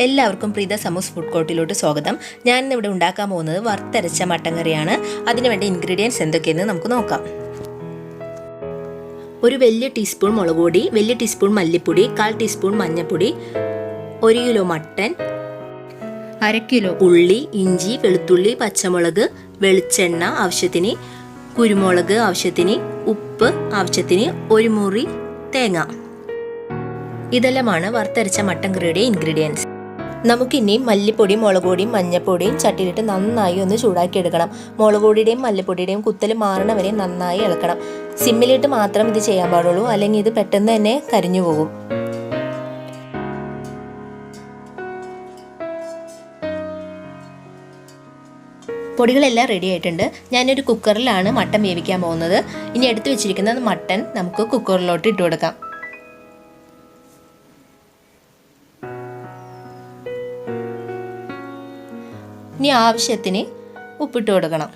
എല്ലാവർക്കും പ്രീതസ് അമ്മൂസ് ഫുഡ് കോർട്ടിലോട്ട് സ്വാഗതം. ഞാൻ ഇന്നിവിടെ ഉണ്ടാക്കാൻ പോകുന്നത് വറുത്തരച്ച മട്ടൻ കറിയാണ്. അതിനുവേണ്ട ഇൻഗ്രീഡിയൻസ് എന്തൊക്കെയെന്ന് നമുക്ക് നോക്കാം. ഒരു വലിയ ടീസ്പൂൺ മുളക് പൊടി, വലിയ ടീസ്പൂൺ മല്ലിപ്പൊടി, 1/4 ടീസ്പൂൺ മഞ്ഞൾപ്പൊടി, 1 കിലോ മട്ടൻ, 1/2 കിലോ ഉള്ളി, ഇഞ്ചി, വെളുത്തുള്ളി, പച്ചമുളക്, വെളിച്ചെണ്ണ ആവശ്യത്തിന്, കുരുമുളക് ആവശ്യത്തിന്, ഉപ്പ് ആവശ്യത്തിന്, 1 മുറി തേങ്ങ. ഇതെല്ലാമാണ് വറുത്തരച്ച മട്ടൻ കറിയുടെ ഇൻഗ്രീഡിയൻസ്. നമുക്കിനി മല്ലിപ്പൊടിയും മുളക് പൊടിയും മഞ്ഞൾപ്പൊടിയും ചട്ടിയിലിട്ട് നന്നായി ഒന്ന് ചൂടാക്കി എടുക്കണം. മുളക് പൊടിയുടെയും മല്ലിപ്പൊടിയുടെയും കുത്തൽ മാറണ വരെ നന്നായി ഇളക്കണം. സിമ്മിലിട്ട് മാത്രം ഇത് ചെയ്യാൻ പാടുള്ളൂ, അല്ലെങ്കിൽ ഇത് പെട്ടെന്ന് തന്നെ കരിഞ്ഞു പോകും. പൊടികളെല്ലാം റെഡി ആയിട്ടുണ്ട്. ഞാനൊരു കുക്കറിലാണ് മട്ടൻ വേവിക്കാൻ പോകുന്നത്. ഇനി എടുത്തു വെച്ചിരിക്കുന്ന മട്ടൻ നമുക്ക് കുക്കറിലോട്ട് ഇട്ട് കൊടുക്കാം. ഇനി ആവശ്യത്തിന് ഉപ്പിട്ട് കൊടുക്കണം.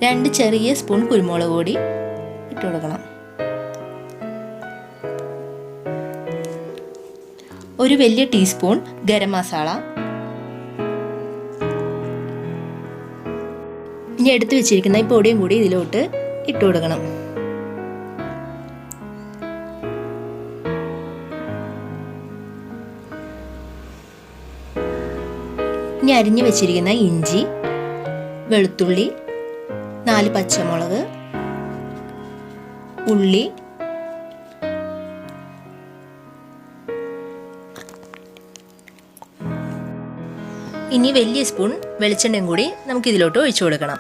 രണ്ട് ചെറിയ സ്പൂൺ കുരുമുളക് പൊടി ഇട്ട് കൊടുക്കണം. ഒരു വലിയ ടീസ്പൂൺ ഗരം മസാല. ഇനി എടുത്തു വെച്ചിരിക്കുന്ന ഈ പൊടിയും കൂടി ഇതിലോട്ട് ഇട്ട് കൊടുക്കണം. ഇനി അരിഞ്ഞു വെച്ചിരിക്കുന്ന ഇഞ്ചി, വെളുത്തുള്ളി, 4 പച്ചമുളക്, ഉള്ളി, ഇനി വലിയ സ്പൂൺ വെളിച്ചെണ്ണയും കൂടി നമുക്ക് ഇതിലോട്ട് ഒഴിച്ചു കൊടുക്കണം.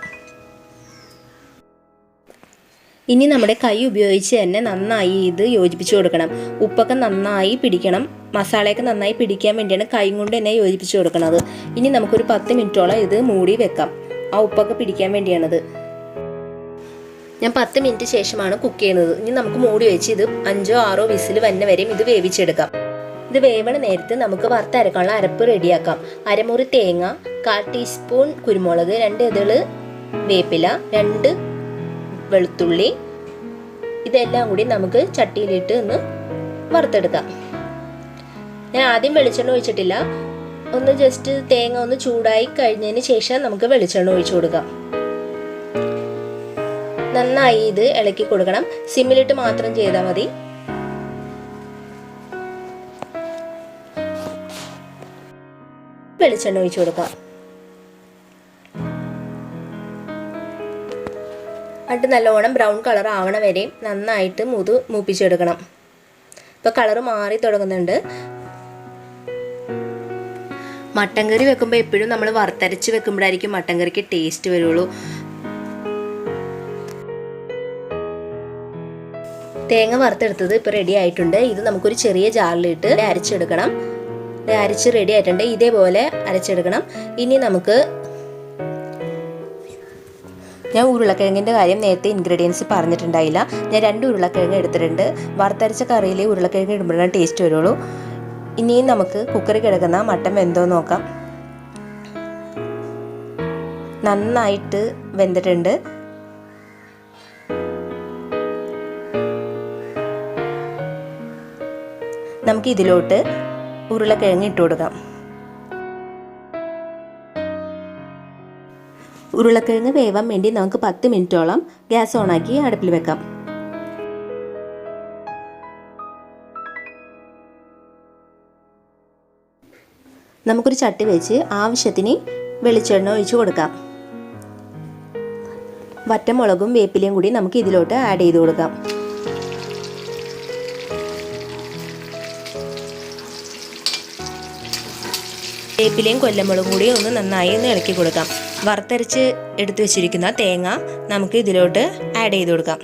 ഇനി നമ്മുടെ കൈ ഉപയോഗിച്ച് തന്നെ നന്നായി ഇത് യോജിപ്പിച്ചു കൊടുക്കണം. ഉപ്പൊക്കെ നന്നായി പിടിക്കണം. മസാലയൊക്കെ നന്നായി പിടിക്കാൻ വേണ്ടിയാണ് കൈ കൊണ്ട് തന്നെ യോജിപ്പിച്ചു കൊടുക്കുന്നത്. ഇനി നമുക്കൊരു 10 മിനിറ്റോളം ഇത് മൂടി വെക്കാം. ആ ഉപ്പൊക്കെ പിടിക്കാൻ വേണ്ടിയാണത്. ഞാൻ 10 മിനിറ്റ് ശേഷമാണ് കുക്ക് ചെയ്യുന്നത്. ഇനി നമുക്ക് മൂടി വെച്ച് ഇത് 5-6 വിസിൽ വന്ന വരെയും ഇത് വേവിച്ചെടുക്കാം. ഇത് വേവണ നേരത്ത് നമുക്ക് വറുത്തരക്കാനുള്ള അരപ്പ് റെഡിയാക്കാം. അരമുറി തേങ്ങ, 1/4 ടീസ്പൂൺ കുരുമുളക്, 2 ഇതള് വേപ്പില, 2 വെളുത്തുള്ളി, ഇതെല്ലാം കൂടി നമുക്ക് ചട്ടിയിലിട്ട് ഒന്ന് വറുത്തെടുക്കാം. ഞാൻ ആദ്യം വെളിച്ചെണ്ണ ഒഴിച്ചിട്ടില്ല. ഒന്ന് ജസ്റ്റ് തേങ്ങ ഒന്ന് ചൂടായി കഴിഞ്ഞതിന് ശേഷം നമുക്ക് വെളിച്ചെണ്ണ ഒഴിച്ചു കൊടുക്കാം. നന്നായി ഇത് ഇളക്കി കൊടുക്കണം. സിമ്മിലിട്ട് മാത്രം ചെയ്താൽ മതി. വെളിച്ചെണ്ണ ഒഴിച്ചു കൊടുക്കാം. എന്നിട്ട് നല്ലോണം ബ്രൗൺ കളർ ആവണ വരെ നന്നായിട്ട് മൂപ്പിച്ചെടുക്കണം. ഇപ്പോൾ കളർ മാറി തുടങ്ങുന്നുണ്ട്. മട്ടൻ കറി വെക്കുമ്പോൾ എപ്പോഴും നമ്മൾ വറുത്തരച്ച് വെക്കുമ്പോഴായിരിക്കും മട്ടൻ കറിക്ക് ടേസ്റ്റ് വരുള്ളൂ. തേങ്ങ വറുത്തെടുത്തത് ഇപ്പോൾ റെഡി ആയിട്ടുണ്ട്. ഇത് നമുക്കൊരു ചെറിയ ജാറിലിട്ട് അരച്ചെടുക്കണം. അരച്ച് റെഡി ആയിട്ടുണ്ട്. ഇതേപോലെ അരച്ചെടുക്കണം. ഇനി നമുക്ക് ഞാൻ ഉരുളക്കിഴങ്ങിൻ്റെ കാര്യം നേരത്തെ ഇൻഗ്രീഡിയൻസ് പറഞ്ഞിട്ടുണ്ടായില്ല. ഞാൻ 2 ഉരുളക്കിഴങ്ങ് എടുത്തിട്ടുണ്ട്. വറുത്തരച്ച കറിയിൽ ഉരുളക്കിഴങ്ങ് ഇടുമ്പോഴാണ് ടേസ്റ്റ് വരുള്ളൂ. ഇനിയും നമുക്ക് കുക്കറിൽ കിടക്കുന്ന മട്ടൻ വെന്തോ നോക്കാം. നന്നായിട്ട് വെന്തിട്ടുണ്ട്. നമുക്ക് ഇതിലോട്ട് ഉരുളക്കിഴങ്ങ് ഇട്ട് കൊടുക്കാം. ഉരുളക്കിഴങ്ങ് വേവാൻ വേണ്ടി നമുക്ക് 10 മിനിറ്റോളം ഗ്യാസ് ഓണാക്കി അടുപ്പിൽ വെക്കാം. നമുക്കൊരു ചട്ടി വെച്ച് ആവശ്യത്തിന് വെളിച്ചെണ്ണ ഒഴിച്ചു കൊടുക്കാം. വറ്റമുളകും വേപ്പിലയും കൂടി നമുക്ക് ഇതിലോട്ട് ആഡ് ചെയ്ത് കൊടുക്കാം. വേപ്പിലയും കൊല്ലമുളകും കൂടി ഒന്ന് നന്നായി ഇളക്കി കൊടുക്കാം. വറുത്തരച്ച് എടുത്തു വെച്ചിരിക്കുന്ന തേങ്ങ നമുക്ക് ഇതിലോട്ട് ആഡ് ചെയ്ത് കൊടുക്കാം.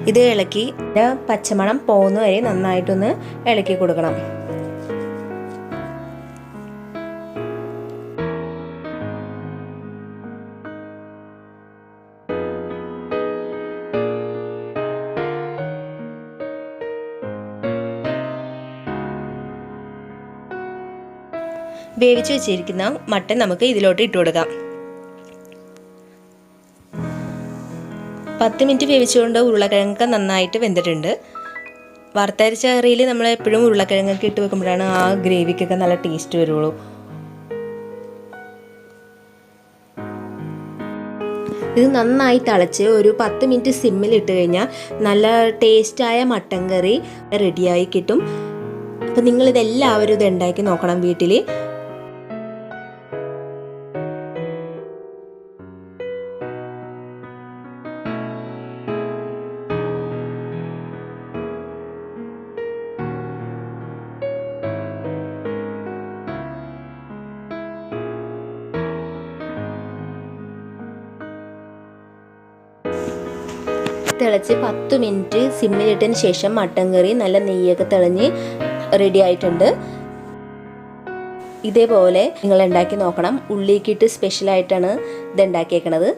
ഇത് ഇളക്കി പച്ചമണം പോകുന്ന വരെ നന്നായിട്ടൊന്ന് ഇളക്കി കൊടുക്കണം. വേവിച്ച് വെച്ചിരിക്കുന്ന മട്ടൻ നമുക്ക് ഇതിലോട്ട് ഇട്ട് കൊടുക്കാം. 10 മിനിറ്റ് വേവിച്ചുകൊണ്ട് ഉരുളക്കിഴങ്ങൊക്കെ നന്നായിട്ട് വെന്തിട്ടുണ്ട്. വറുത്തരച്ച കറിയിൽ നമ്മൾ എപ്പോഴും ഉരുളക്കിഴങ്ങൊക്കെ ഇട്ട് വെക്കുമ്പോഴാണ് ആ ഗ്രേവിക്കൊക്കെ നല്ല ടേസ്റ്റ് വരുള്ളൂ. ഇത് നന്നായി തിളച്ച് ഒരു 10 മിനിറ്റ് സിമ്മിൽ ഇട്ട് കഴിഞ്ഞാൽ നല്ല ടേസ്റ്റായ മട്ടൻ കറി റെഡിയായി കിട്ടും. അപ്പം നിങ്ങളിതെല്ലാവരും ഇത് ഉണ്ടാക്കി നോക്കണം വീട്ടിൽ. തിളച്ച് 10 മിനിറ്റ് സിമ്മിലിട്ടതിന് ശേഷം മട്ടൻ കറി നല്ല നെയ്യൊക്കെ തെളിഞ്ഞ് റെഡി ആയിട്ടുണ്ട്. ഇതേപോലെ നിങ്ങൾ ഉണ്ടാക്കി നോക്കണം. ഉള്ളിക്കിട്ട് സ്പെഷ്യലായിട്ടാണ് ഇത് ഉണ്ടാക്കിയേക്കണത്.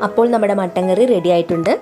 അപ്പോൾ നമ്മുടെ മട്ടൻ കറി റെഡി ആയിട്ടുണ്ട്.